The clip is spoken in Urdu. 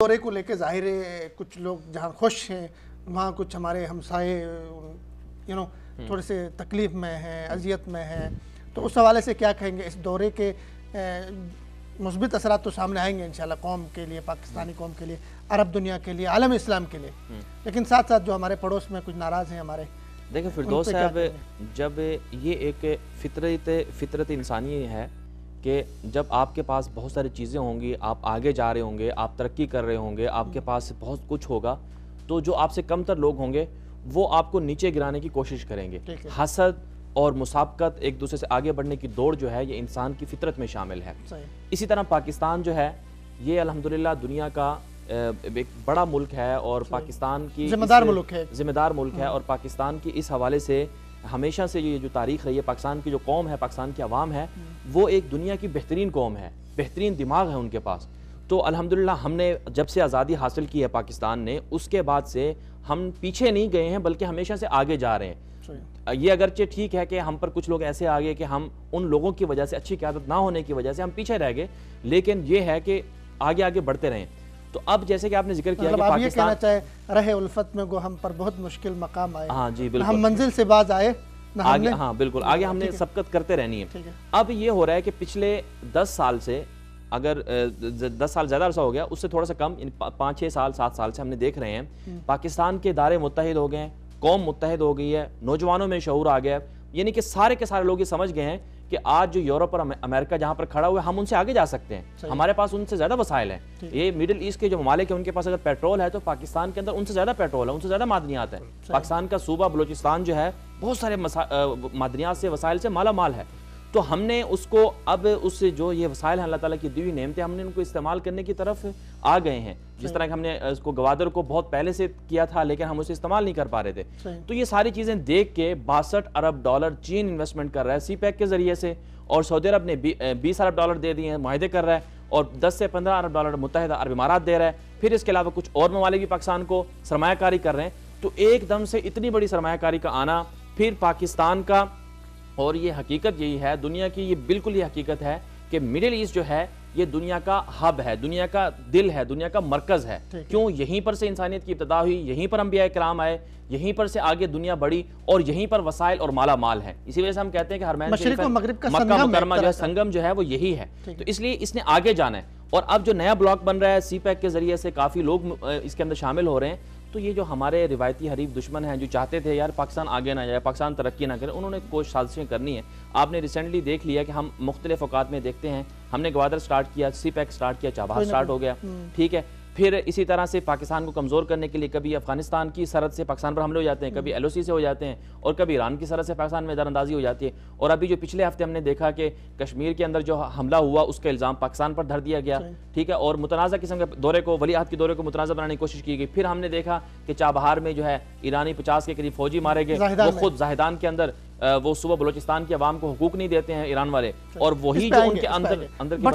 دورے کو لے کے ظاہر ہے کچھ لوگ جہاں خوش ہیں وہاں کچھ ہمارے ہمسائے تھوڑے سے تکلیف میں ہیں، اذیت میں ہیں، تو اس حوالے سے کیا کہیں گے؟ اس دورے کے مثبت اثرات تو سامنے آئیں گے انشاءاللہ قوم کے لیے، پاکستانی قوم کے لیے، عرب دنیا کے لیے، عالم اسلام کے لیے، لیکن ساتھ ساتھ جو ہمارے پڑوس میں کچھ ناراض ہیں ہمارے، دیکھیں فردوس صاحب، جب یہ ایک فطرت انسانی ہے کہ جب آپ کے پاس بہت ساری چیزیں ہوں گی، آپ آگے جا رہے ہوں گے، آپ ترقی کر رہے ہوں گے، آپ کے پاس بہت کچھ ہوگا، تو جو آپ سے کم تر لوگ ہوں گے وہ آپ کو نیچے گرانے کی کوشش کریں گے۔ حسد اور مسابقت، ایک دوسرے سے آگے بڑھنے کی دوڑ جو ہے یہ انسان کی فطرت میں شامل ہے۔ اسی طرح پاکستان جو ہے یہ الحمدللہ دنیا کا ایک بڑا ملک ہے، اور پاکستان کی ذمہ دار ملک ہے، اور پاکستان کی اس حوالے سے ہمیشہ سے یہ جو تاریخ رہی ہے، پاکستان کی جو قوم ہے، پاکستان کی عوام ہے، وہ ایک دنیا کی بہترین قوم ہے، بہترین دماغ ہے ان کے پاس۔ تو الحمدللہ ہم نے جب سے آزادی حاصل کی ہے پاکستان نے، اس کے بعد سے ہم پیچھے نہیں گئے ہیں بلکہ ہمیشہ سے آگے جا رہے ہیں۔ یہ اگرچہ ٹھیک ہے کہ ہم پر کچھ لوگ ایسے آگے کہ ہم ان لوگوں کی وجہ سے، اچھی قیادت نہ ہونے کی وجہ سے ہم پیچھے رہ گئے، لیکن یہ ہے کہ آگے آگے بڑھتے رہیں۔ تو اب جیسے کہ آپ نے ذکر کیا کہ پاکستان، یہ کہنا چاہے رہے الفت میں گو ہم پر بہت مشکل مقام آئے، ہاں جی بالکل، ہم منزل سے باز آئے آگے، ہاں بالکل، آگے ہم نے سبقت کرتے رہنی ہے۔ اب یہ ہو رہا ہے کہ پچھلے 10 سال سے، اگر 10 سال زیادہ عرصہ ہو گیا، اس سے تھوڑا سا کم، 5-6 سال 7 سال سے ہم نے دیکھ رہے ہیں پاکستان کے ادارے متحد ہو گئے ہیں، قوم متحد ہو گئی ہے، نوجوانوں میں شعور آ گیا ہے، یعنی کہ سارے کے سارے لوگ یہ سمجھ گئے ہیں کہ آج جو یورپ اور امریکہ جہاں پر کھڑا ہوا ہے، ہم ان سے آگے جا سکتے ہیں، ہمارے پاس ان سے زیادہ وسائل ہیں۔ یہ میڈل ایسٹ کے جو ممالک ہیں ان کے پاس اگر پیٹرول ہے تو پاکستان کے اندر ان سے زیادہ پیٹرول ہے، ان سے زیادہ معدنیات ہیں۔ پاکستان کا صوبہ بلوچستان جو ہے بہت سارے معدنیات سے، وسائل سے مالا مال ہے۔ تو ہم نے اس کو اب اس سے جو یہ وسائل ہیں اللہ تعالیٰ کی دی ہوئی نعمتیں، ہم نے ان کو استعمال کرنے کی طرف آ گئے ہیں۔ جس طرح کہ ہم نے اس کو گوادر کو بہت پہلے سے کیا تھا لیکن ہم اسے استعمال نہیں کر پا رہے تھے۔ تو یہ ساری چیزیں دیکھ کے 62 ارب ڈالر چین انویسٹمنٹ کر رہا ہے سی پیک کے ذریعے سے، اور سعودی عرب نے 20 ارب ڈالر دے دیے ہیں، معاہدے کر رہا ہے، اور 10 سے 15 ارب ڈالر متحدہ عرب امارات دے رہا ہے، پھر اس کے علاوہ کچھ اور ممالک بھی پاکستان کو سرمایہ کاری کر رہے ہیں۔ تو ایک دم سے اتنی بڑی سرمایہ کاری کا آنا، پھر پاکستان کا، اور یہ حقیقت یہی ہے دنیا کی، یہ بالکل یہ حقیقت ہے کہ مڈل ایسٹ جو ہے یہ دنیا کا ہب ہے، دنیا کا دل ہے، دنیا کا مرکز ہے۔ کیوں؟ یہیں پر سے انسانیت کی ابتدا ہوئی، یہیں پر انبیاء کرام آئے، یہیں پر سے آگے دنیا بڑھی، اور یہیں پر وسائل اور مالا مال ہے۔ اسی وجہ سے ہم کہتے ہیں کہ حرمین شریف مکہ مکرمہ جو ہے سنگم جو ہے وہ یہی ہے، تو اس لیے اس نے آگے جانا ہے۔ اور اب جو نیا بلاک بن رہا ہے سی پیک کے ذریعے سے، کافی لوگ اس کے اندر شامل ہو رہے ہیں، تو یہ جو ہمارے روایتی حریف دشمن ہیں جو چاہتے تھے یار پاکستان آگے نہ جائے، پاکستان ترقی نہ کرے، انہوں نے کوئی سازشیں کرنی ہے۔ آپ نے ریسنٹلی دیکھ لیا کہ ہم مختلف اوقات میں دیکھتے ہیں، ہم نے گوادر سٹارٹ کیا، سی پیک سٹارٹ کیا، چابہار سٹارٹ ہو گیا، ٹھیک ہے، پھر اسی طرح سے پاکستان کو کمزور کرنے کے لیے کبھی افغانستان کی سرحد سے پاکستان پر حملے ہو جاتے ہیں، کبھی ایل او سی سے ہو جاتے ہیں، اور کبھی ایران کی سرحد سے پاکستان میں دراندازی ہو جاتی ہے۔ اور ابھی جو پچھلے ہفتے ہم نے دیکھا کہ کشمیر کے اندر جو حملہ ہوا اس کا الزام پاکستان پر دھر دیا گیا، ٹھیک ہے، اور متنازع قسم کے دورے کو، ولی عہد کے دورے کو متنازع بنانے کی کوشش کی گئی۔ پھر ہم نے دیکھا کہ چابہار میں جو ہے ایرانی 50 کے قریب فوجی مارے گئے، وہ خود زاہدان کے اندر وہ صوبہ بلوچستان کی عوام کو حقوق نہیں دیتے ہیں ایران والے، اور وہی جو ان کے اندر کی